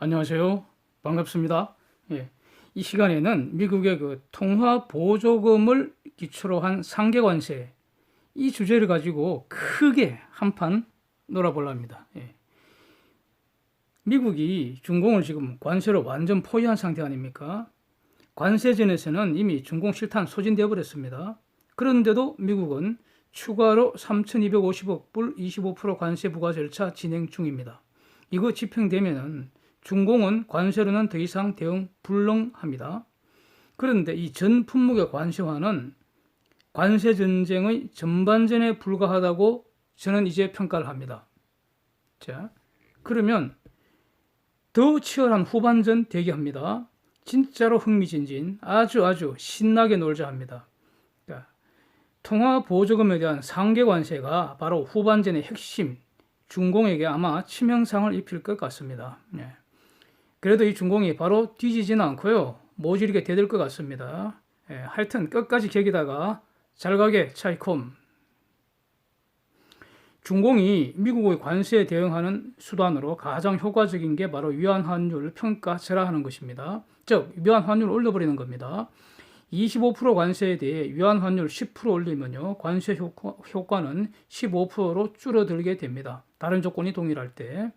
안녕하세요. 반갑습니다. 예, 이 시간에는 미국의 통화 보조금을 기초로 한 상계 관세 이 주제를 가지고 크게 한판 놀아보려 합니다. 미국이 중공을 지금 관세로 완전 포위한 상태 아닙니까? 관세전에서는 이미 중공 실탄 소진되어 버렸습니다. 그런데도 미국은 추가로 3,250억 불 25% 관세 부과 절차 진행 중입니다. 이거 집행되면은 중공은 관세로는 더 이상 대응 불능합니다. 그런데 이 전 품목의 관세화는 관세 전쟁의 전반전에 불과하다고 저는 이제 평가를 합니다. 자, 그러면 더 치열한 후반전 대기합니다. 진짜로 흥미진진 아주 신나게 놀자 합니다. 자, 통화 보조금에 대한 상계 관세가 바로 후반전의 핵심, 중공에게 아마 치명상을 입힐 것 같습니다. 그래도 이 중공이 바로 뒤지지는 않고요. 모질게 대들 것 같습니다. 하여튼 끝까지 개기다가 잘가게 차이콤. 중공이 미국의 관세에 대응하는 수단으로 가장 효과적인 게 바로 위안환율 평가절하하는 것입니다. 즉 위안환율을 올려버리는 겁니다. 25% 관세에 대해 위안환율 10% 올리면요, 관세 효과는 15%로 줄어들게 됩니다. 다른 조건이 동일할 때.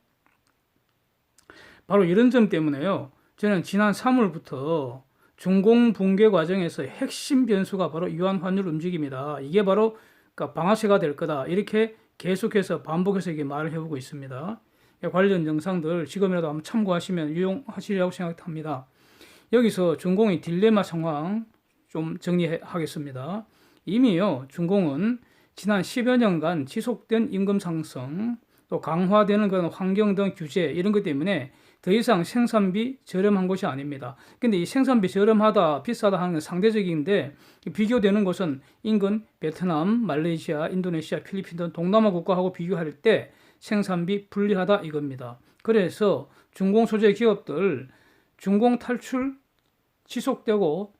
바로 이런 점 때문에요, 저는 지난 3월부터 중공 붕괴 과정에서 핵심 변수가 바로 위안환율 움직임이다. 이게 바로 방아쇠가 될 거다. 이렇게 계속해서 반복해서 이게 말을 해오고 있습니다. 관련 영상들 지금이라도 한번 참고하시면 유용하시리라고 생각합니다. 여기서 중공의 딜레마 상황 좀 정리하겠습니다. 이미요, 중공은 지난 10여 년간 지속된 임금 상승, 또 강화되는 그런 환경 등 규제 이런 것 때문에 더 이상 생산비 저렴한 곳이 아닙니다. 근데 이 생산비 저렴하다, 비싸다 하는 건 상대적인데 비교되는 곳은 인근 베트남, 말레이시아, 인도네시아, 필리핀 등 동남아 국가하고 비교할 때 생산비 불리하다 이겁니다. 그래서 중공 소재 기업들 중공 탈출 지속되고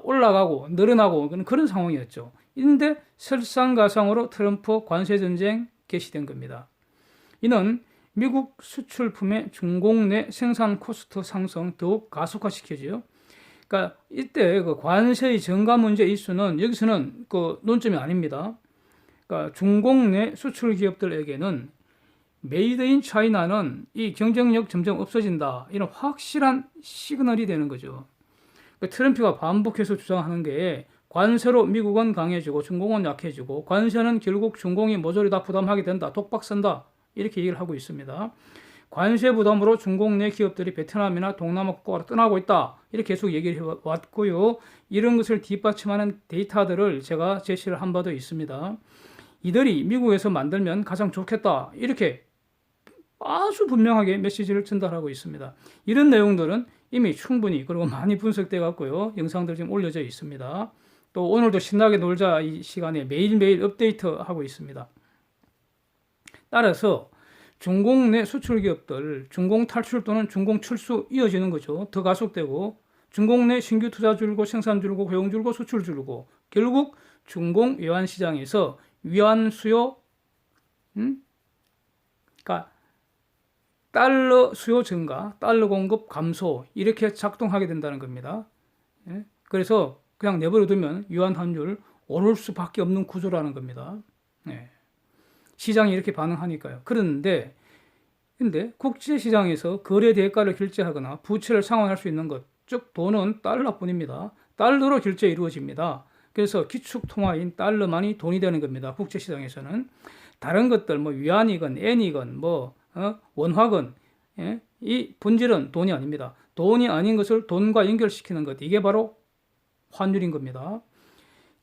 올라가고 늘어나고 그런 상황이었죠. 근데 설상가상으로 트럼프 관세 전쟁 개시된 겁니다. 이는 미국 수출품의 중공 내 생산 코스트 상승 더욱 가속화시켜지요. 그러니까 이때 관세의 증가 문제 이슈는 여기서는 논점이 아닙니다. 그러니까 중공 내 수출 기업들에게는 메이드 인 차이나는 이 경쟁력 점점 없어진다, 이런 확실한 시그널이 되는 거죠. 그러니까 트럼프가 반복해서 주장하는 게 관세로 미국은 강해지고 중공은 약해지고 관세는 결국 중공이 모조리 다 부담하게 된다, 독박 선다, 이렇게 얘기를 하고 있습니다. 관세 부담으로 중공 내 기업들이 베트남이나 동남아 국가로 떠나고 있다, 이렇게 계속 얘기를 해왔고요. 이런 것을 뒷받침하는 데이터들을 제가 제시를 한 바도 있습니다. 이들이 미국에서 만들면 가장 좋겠다, 이렇게 아주 분명하게 메시지를 전달하고 있습니다. 이런 내용들은 이미 충분히 그리고 많이 분석되어 갔고요. 영상들 지금 올려져 있습니다. 또 오늘도 신나게 놀자 이 시간에 매일매일 업데이트하고 있습니다. 따라서 중공 내 수출 기업들 중공 탈출 또는 중공 출수 이어지는 거죠. 더 가속되고 중공 내 신규 투자 줄고 생산 줄고 고용 줄고 수출 줄고 결국 중공 외환 시장에서 위안 수요, 그러니까 달러 수요 증가, 달러 공급 감소, 이렇게 작동하게 된다는 겁니다. 그래서 그냥 내버려 두면 위안 환율 오를 수밖에 없는 구조라는 겁니다. 시장이 이렇게 반응하니까요. 그런데 국제 시장에서 거래 대가를 결제하거나 부채를 상환할 수 있는 것, 즉 돈은 달러뿐입니다. 달러로 결제 이루어집니다. 그래서 기축 통화인 달러만이 돈이 되는 겁니다. 국제 시장에서는 다른 것들 위안이건 엔이건 원화건, 이 본질은 돈이 아닙니다. 돈이 아닌 것을 돈과 연결시키는 것, 이게 바로 환율인 겁니다.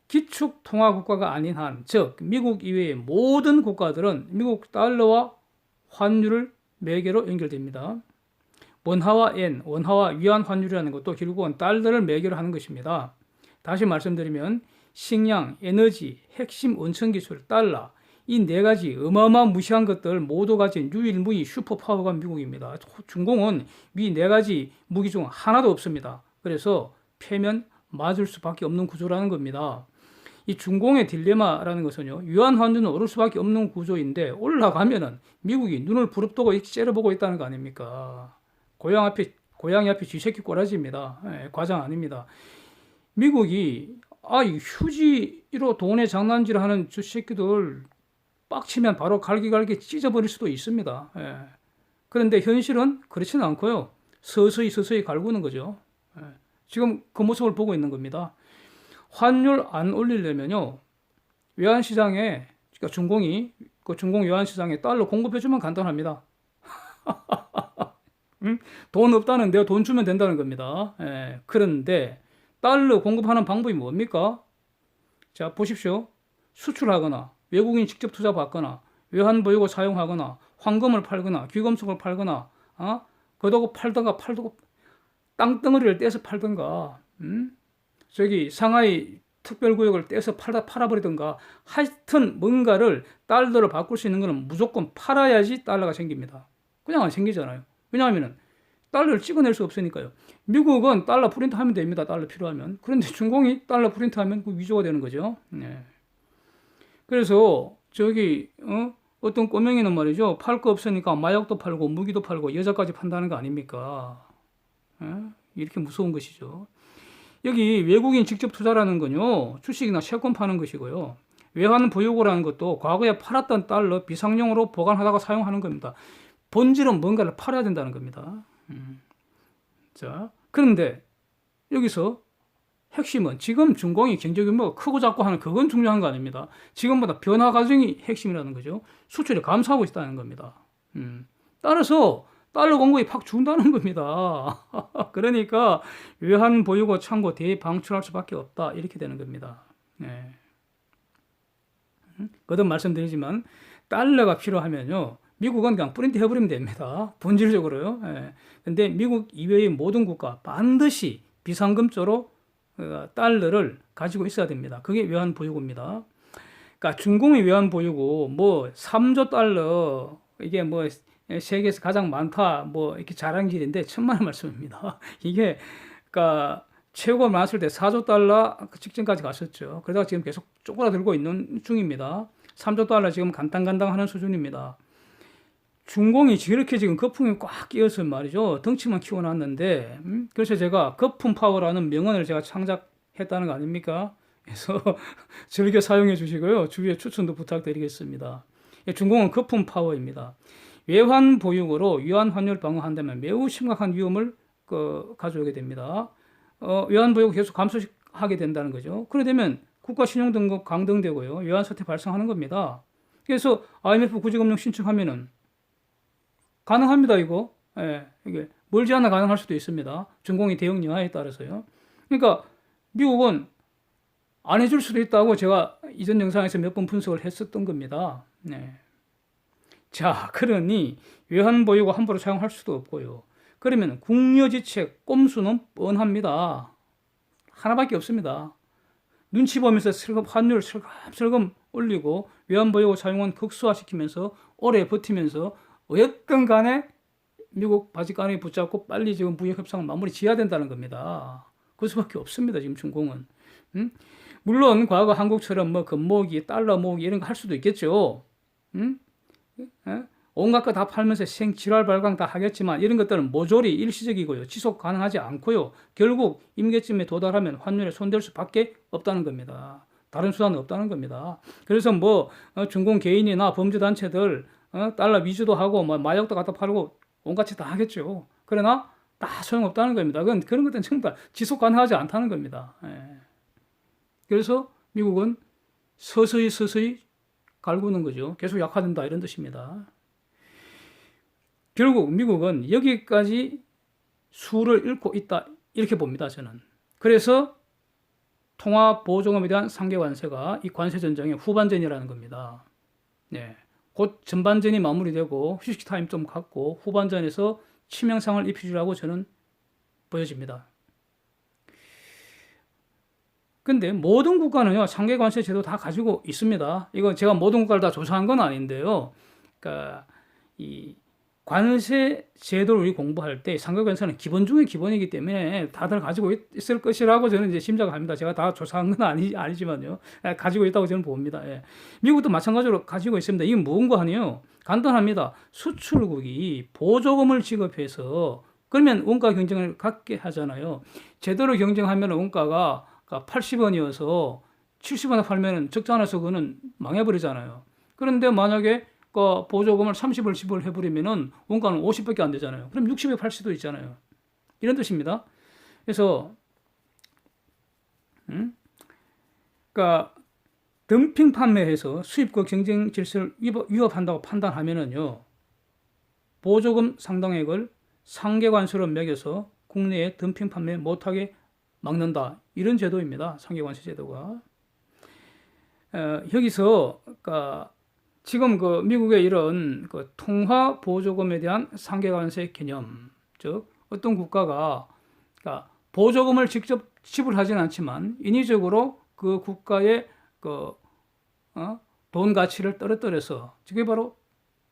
기축 통화 국가가 아닌 한, 즉 미국 이외의 모든 국가들은 미국 달러와 환율을 매개로 연결됩니다. 원화와 엔, 원화와 위안 환율이라는 것도 결국은 달러를 매개로 하는 것입니다. 다시 말씀드리면 식량, 에너지, 핵심 원천 기술, 달러, 이 네 가지 어마어마한 무시한 것들 모두 가진 유일무이 슈퍼파워가 미국입니다. 중공은 이 네 가지 무기 중 하나도 없습니다. 그래서 패면 맞을 수밖에 없는 구조라는 겁니다. 이 중공의 딜레마라는 것은요, 위안 환율은 오를 수밖에 없는 구조인데 올라가면은 미국이 눈을 부릅뜨고 째려보고 있다는 거 아닙니까? 고양이 앞에 쥐새끼 꼬라지입니다. 예, 과장 아닙니다. 미국이 이 휴지로 돈의 장난질을 하는 저 새끼들 빡치면 바로 갈기갈기 찢어버릴 수도 있습니다. 예. 그런데 현실은 그렇지는 않고요. 서서히 갈구는 거죠. 예. 지금 그 모습을 보고 있는 겁니다. 환율 안 올리려면요. 외환시장에, 그러니까 중공 외환시장에 달러 공급해주면 간단합니다. 돈 없다는데요. 돈 주면 된다는 겁니다. 예. 그런데 달러 공급하는 방법이 뭡니까? 자, 보십시오. 수출하거나 외국인 직접 투자 받거나 외환 보유고 사용하거나 황금을 팔거나 귀금속을 팔거나 그러고 팔던가 땅덩어리를 떼서 팔던가 저기 상하이 특별구역을 떼서 팔아버리던가 하여튼 뭔가를 달러로 바꿀 수 있는 거는 무조건 팔아야지 달러가 생깁니다. 그냥 안 생기잖아요. 왜냐하면 달러를 찍어낼 수 없으니까요. 미국은 달러 프린트하면 됩니다. 달러 필요하면. 그런데 중공이 달러 프린트하면 그 위조가 되는 거죠. 네. 그래서 저기 어떤 꼬맹이는 말이죠. 팔 거 없으니까 마약도 팔고 무기도 팔고 여자까지 판다는 거 아닙니까? 이렇게 무서운 것이죠. 여기 외국인 직접 투자라는 건요. 주식이나 채권 파는 것이고요. 외환 보유고라는 것도 과거에 팔았던 달러 비상용으로 보관하다가 사용하는 겁니다. 본질은 뭔가를 팔아야 된다는 겁니다. 자, 그런데 여기서 핵심은 지금 중공이 경제 규모가 크고 작고 하는 그건 중요한 거 아닙니다. 지금보다 변화 과정이 핵심이라는 거죠. 수출이 감소하고 있다는 겁니다. 따라서 달러 공급이 팍 준다는 겁니다. 그러니까 외환 보유고 창고 대방출할 수밖에 없다. 이렇게 되는 겁니다. 네. 거듭 말씀드리지만 달러가 필요하면요. 미국은 그냥 프린트 해버리면 됩니다. 본질적으로요. 예. 근데 미국 이외의 모든 국가 반드시 비상금조로 달러를 가지고 있어야 됩니다. 그게 외환 보유고입니다. 그러니까 중공의 외환 보유고 3조 달러 이게 세계에서 가장 많다 이렇게 자랑질인데 천만의 말씀입니다. 이게 그러니까 최고가 많았을 때 4조 달러 직전까지 갔었죠. 그러다가 지금 계속 쪼그라들고 있는 중입니다. 3조 달러 지금 간당간당하는 수준입니다. 중공이 저렇게 지금 거품이 꽉 끼어서 말이죠. 덩치만 키워놨는데, 그래서 제가 거품 파워라는 명언을 제가 창작했다는 거 아닙니까? 그래서 즐겨 사용해 주시고요. 주위에 추천도 부탁드리겠습니다. 중공은 거품 파워입니다. 외환 보유고로 유한 환율 방어한다면 매우 심각한 위험을 가져오게 됩니다. 외환 보유고 계속 감소하게 된다는 거죠. 그래 되면 국가 신용 등급 강등되고요. 외환 사태 발생하는 겁니다. 그래서 IMF 구제금융 신청하면은 가능합니다, 이거. 예, 이게 멀지 않아 가능할 수도 있습니다. 중공이 대응 여하에 따라서요. 그러니까 미국은 안 해줄 수도 있다고 제가 이전 영상에서 몇 번 분석을 했었던 겁니다. 네. 자, 그러니 외환 보유고 함부로 사용할 수도 없고요. 그러면 국려지책 꼼수는 뻔합니다. 하나밖에 없습니다. 눈치 보면서 환율 슬금 올리고 외환 보유고 사용은 극소화시키면서 오래 버티면서 어쨌든 간에 미국 바지가랑이 붙잡고 빨리 지금 무역 협상을 마무리 지어야 된다는 겁니다. 그 수밖에 없습니다. 지금 중공은. 물론 과거 한국처럼 금모으기, 달러 모으기 이런 거 할 수도 있겠죠. 온갖 거 다 팔면서 지랄 발광 다 하겠지만 이런 것들은 모조리 일시적이고요. 지속 가능하지 않고요. 결국 임계점에 도달하면 환율에 손댈 수밖에 없다는 겁니다. 다른 수단은 없다는 겁니다. 그래서 중공 개인이나 범죄단체들 달러 위주도 하고 마약도 갖다 팔고 온갖 짓 다 하겠죠. 그러나 다 소용없다는 겁니다. 그런 것들은 전부 다 지속 가능하지 않다는 겁니다. 예. 그래서 미국은 서서히 갈구는 거죠. 계속 약화된다 이런 뜻입니다. 결국 미국은 여기까지 수를 잃고 있다 이렇게 봅니다. 저는. 그래서 통화보조금에 대한 상계 관세가 이 관세 전쟁의 후반전이라는 겁니다. 네. 곧 전반전이 마무리되고 휴식 타임 좀 갖고 후반전에서 치명상을 입히리라고 저는 보여집니다. 근데 모든 국가는요, 상계 관세 제도 다 가지고 있습니다. 이거 제가 모든 국가를 다 조사한 건 아닌데요. 그러니까 이 관세 제도를 우리 공부할 때 상계 관세는 기본 중에 기본이기 때문에 다들 가지고 있을 것이라고 저는 이제 짐작을 합니다. 제가 다 조사한 건 아니지만요. 가지고 있다고 저는 봅니다. 예. 미국도 마찬가지로 가지고 있습니다. 이게 뭔가 하네요. 간단합니다. 수출국이 보조금을 지급해서 그러면 원가 경쟁을 갖게 하잖아요. 제대로 경쟁하면 원가가 80원이어서 70원에 팔면 적자나서 그거는 망해버리잖아요. 그런데 만약에 그 보조금을 30을 10을 해버리면은 원가는 50밖에 안 되잖아요. 그럼 60에 팔 수도 있잖아요. 이런 뜻입니다. 그래서 그러니까 덤핑 판매해서 수입국 경쟁 질서를 위협한다고 판단하면은요, 보조금 상당액을 상계 관세로 매겨서 국내에 덤핑 판매 못하게 막는다. 이런 제도입니다. 상계 관세 제도가. 여기서 그러니까 지금 그 미국의 이런 그 통화 보조금에 대한 상계 관세 개념, 즉 어떤 국가가 그러니까 보조금을 직접 지불하지는 않지만 인위적으로 그 국가의 그 돈 가치를 떨어뜨려서 그게 바로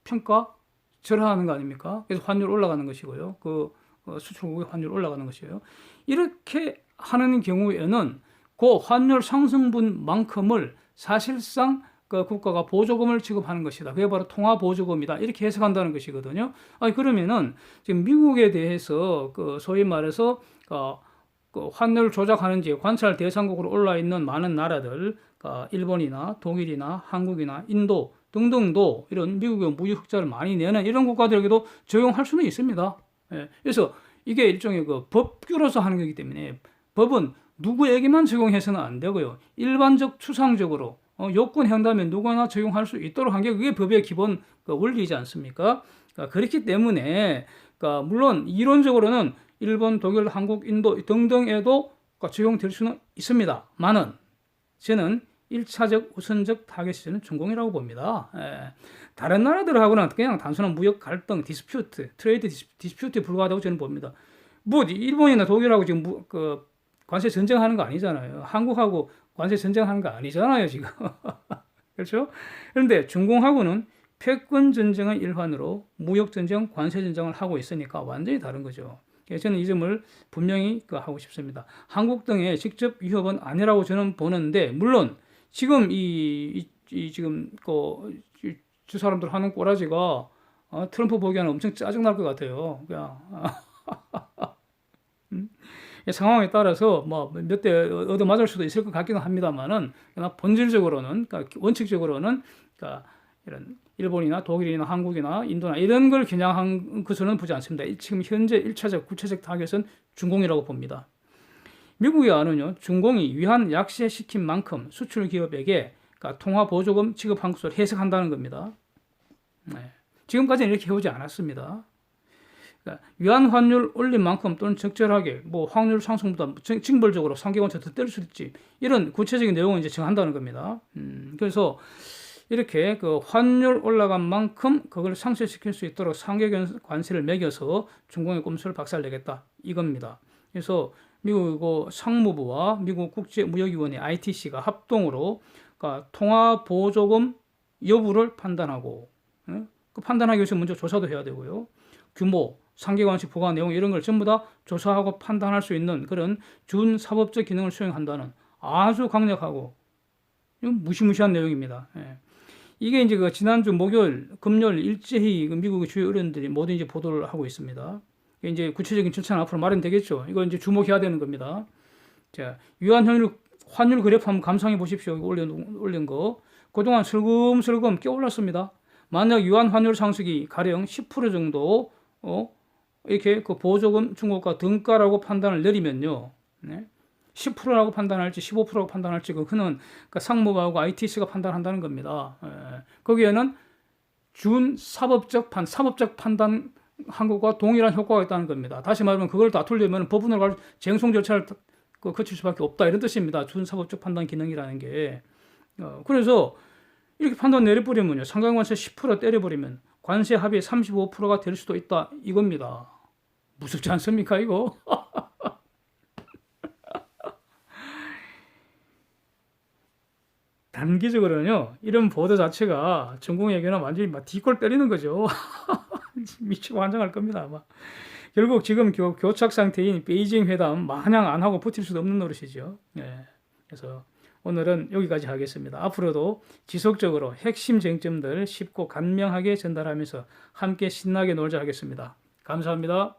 평가 절하하는 거 아닙니까? 그래서 환율 올라가는 것이고요. 그 수출국의 환율 올라가는 것이에요. 이렇게 하는 경우에는 그 환율 상승분만큼을 사실상 그 국가가 보조금을 지급하는 것이다. 그게 바로 통화 보조금이다. 이렇게 해석한다는 것이거든요. 아니 그러면은 지금 미국에 대해서 그 소위 말해서 그 환율 조작하는지 관찰 대상국으로 올라 있는 많은 나라들, 일본이나 독일이나 한국이나 인도 등등도 이런 미국의 무역 흑자를 많이 내는 이런 국가들에게도 적용할 수는 있습니다. 예, 그래서 이게 일종의 그 법규로서 하는 거기 때문에 법은 누구에게만 적용해서는 안 되고요. 일반적 추상적으로 요건한다면 누구나 적용할 수 있도록 한 게 그게 법의 기본 그 원리이지 않습니까? 그렇기 때문에 물론 이론적으로는 일본, 독일, 한국, 인도 등등에도 적용될 수는 있습니다만은 저는 1차적 우선적 타겟이 저는 중공이라고 봅니다. 다른 나라들하고는 그냥 단순한 무역 갈등, 디스퓨트, 트레이드 디스퓨트에 불과하다고 저는 봅니다. 뭐 일본이나 독일하고 지금 그 관세 전쟁하는 거 아니잖아요. 한국하고 관세 전쟁하는 거 아니잖아요, 지금. 그렇죠? 그런데 중공하고는 패권 전쟁의 일환으로 무역 전쟁, 관세 전쟁을 하고 있으니까 완전히 다른 거죠. 저는 이 점을 분명히 하고 싶습니다. 한국 등의 직접 위협은 아니라고 저는 보는데, 물론 지금 지금 저 사람들 하는 꼬라지가 트럼프 보기에는 엄청 짜증날 것 같아요. 그냥 상황에 따라서 뭐 몇 대 얻어맞을 수도 있을 것 같기는 합니다만은 본질적으로는 원칙적으로는 이런 일본이나 독일이나 한국이나 인도나 이런 걸 겨냥한 것으로는 보지 않습니다. 지금 현재 1차적 구체적 타겟은 중공이라고 봅니다. 미국의 안은요, 중공이 위안 약세시킨 만큼 수출 기업에게 통화 보조금 지급한 것으로 해석한다는 겁니다. 네. 지금까지는 이렇게 해오지 않았습니다. 위안 환율 올린 만큼 또는 적절하게 뭐 확률 상승보다 징벌적으로 상계관세 더 때릴 수 있지, 이런 구체적인 내용을 이제 정한다는 겁니다. 그래서 이렇게 그 환율 올라간 만큼 그걸 상쇄시킬 수 있도록 상계관세를 매겨서 중공의 꼼수를 박살내겠다 이겁니다. 그래서 미국 상무부와 미국 국제무역위원회 ITC가 합동으로 통화 보조금 여부를 판단하고, 그 판단하기 위해서 먼저 조사도 해야 되고요. 규모, 상계관세 부과 내용 이런 걸 전부 다 조사하고 판단할 수 있는 그런 준사법적 기능을 수행한다는 아주 강력하고 무시무시한 내용입니다. 이게 이제 지난주 목요일, 금요일 일제히 미국의 주요 언론들이 모두 이제 보도를 하고 있습니다. 이제 구체적인 절차는 앞으로 마련되겠죠. 이거 이제 주목해야 되는 겁니다. 자, 위안 환율 그래프 한번 감상해 보십시오. 올린 거. 그동안 슬금슬금 깨올랐습니다. 만약 위안 환율 상승이 가령 10% 정도, 이렇게 그 보조금 중국과 등가라고 판단을 내리면요. 10%라고 판단할지 15%라고 판단할지 그는 상무부하고 ITC가 판단한다는 겁니다. 거기에는 사법적 판단 한국과 동일한 효과가 있다는 겁니다. 다시 말하면 그걸 다투려면 법원을 갈 쟁송 절차를 거칠 수밖에 없다 이런 뜻입니다. 준사법적 판단 기능이라는 게. 그래서 이렇게 판단 내려버리면요, 상관관세 10% 때려버리면 관세 합의 35%가 될 수도 있다 이겁니다. 무섭지 않습니까 이거? 단기적으로는요, 이런 보도 자체가 중공에게는 완전히 막 뒷골 때리는 거죠. 미치고 환장할 겁니다 아마. 결국 지금 교착 상태인 베이징 회담 마냥 안 하고 버틸 수도 없는 노릇이죠. 그래서 오늘은 여기까지 하겠습니다. 앞으로도 지속적으로 핵심 쟁점들 쉽고 간명하게 전달하면서 함께 신나게 놀자 하겠습니다. 감사합니다.